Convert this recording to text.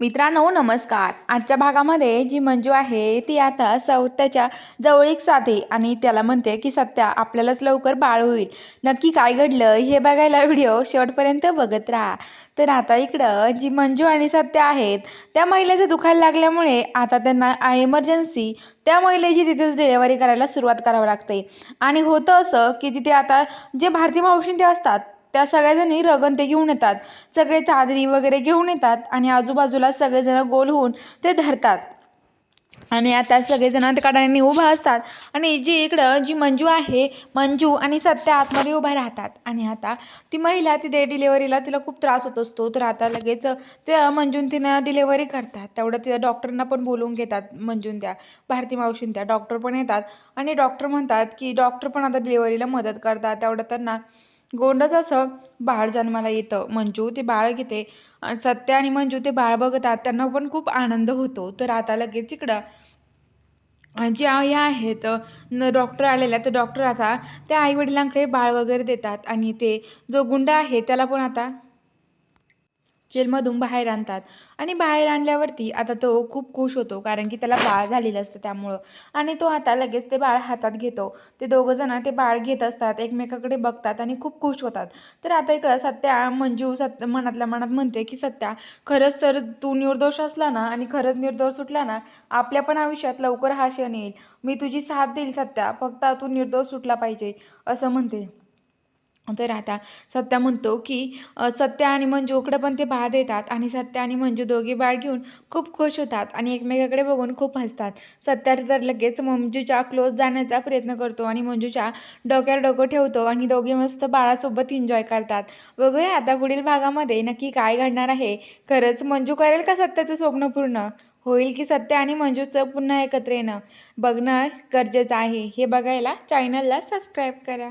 मित्रांनो नमस्कार. आजच्या भागामध्ये जी मंजू आहे ती आता सत्याच्या जवळीक साधे आणि त्याला म्हणते की सत्या आपल्यालाच लवकर बाळ होईल. नक्की काय घडलं हे बघायला व्हिडिओ शेवटपर्यंत बघत राहा. तर आता इकडं जी मंजू आणि सत्या आहेत त्या महिलेचं दुखायला लागल्यामुळे आता त्यांना इमर्जन्सी त्या महिलेची तिथेच डिलेव्हरी करायला सुरुवात करावी लागते. आणि होतं असं की तिथे आता जे भारती मावशी ते असतात त्या सगळ्याजणी रगण ते घेऊन येतात. सगळे चादरी वगैरे घेऊन येतात आणि आजूबाजूला सगळेजण गोल होऊन ते धरतात. आणि आता सगळेजण त्या कडाने उभा असतात आणि जी मंजू आहे, मंजू आणि सत्या आतमध्ये उभा राहतात. आणि आता ती महिला तिथे डिलेवरीला तिला खूप त्रास होत असतो. तर आता लगेच त्या मंजून तिनं डिलेवरी करतात. तेवढं त्या डॉक्टरना पण बोलवून घेतात. मंजून त्या भारती मावशीन त्या डॉक्टर पण येतात आणि डॉक्टर म्हणतात की डॉक्टर पण आता डिलेवरीला मदत करतात. तेवढं त्यांना गोंडच असं बाळ जन्माला येतं. मंजू ते बाळ घेते. सत्या आणि मंजू ते बाळ बघतात. त्यांना पण खूप आनंद होतो. तर आता लगेच इकडं ज्या ह्या आहेत डॉक्टर आलेल्या तर डॉक्टर आता त्या आईवडिलांकडे बाळ वगैरे देतात. आणि ते जो गुंड आहे त्याला पण आता जेलमधून बाहेर आणतात. आणि बाहेर आणल्यावरती आता तो खूप खुश होतो कारण की त्याला बाळ झालेलं असतं त्यामुळं. आणि तो आता लगेच ते बाळ हातात घेतो. ते दोघंजण ते बाळ घेत असतात, एकमेकाकडे बघतात आणि खूप खुश होतात. तर आता इकडं सत्या मंजू मनातल्या मनात म्हणते की सत्या खरंच तर तू निर्दोष असला ना आणि खरंच निर्दोष सुटला ना आपल्या पण आयुष्यात लवकर हा क्षण येईल. मी तुझी साथ देईल सत्या, फक्त तू निर्दोष सुटला पाहिजे असं म्हणते. तर आता सत्या म्हणतो की सत्या आणि मंजूकडे पण ते बाळ देतात आणि सत्या आणि मंजू दोघे बाळ घेऊन खूप खुश होतात आणि एकमेकाकडे बघून खूप हसतात. सत्या तर लगेच मंजूच्या क्लोज जाण्याचा प्रयत्न करतो आणि मंजूच्या डोक्यावर डोकं ठेवतो आणि दोघे मस्त बाळासोबत एन्जॉय करतात. बघूया आता पुढील भागामध्ये नक्की काय घडणार आहे. खरंच मंजू करेल का सत्याचं स्वप्न पूर्ण होईल की सत्य आणि मंजूचं पुन्हा एकत्र येणं बघणं गरजेचं आहे. हे बघायला चॅनलला सबस्क्राईब करा.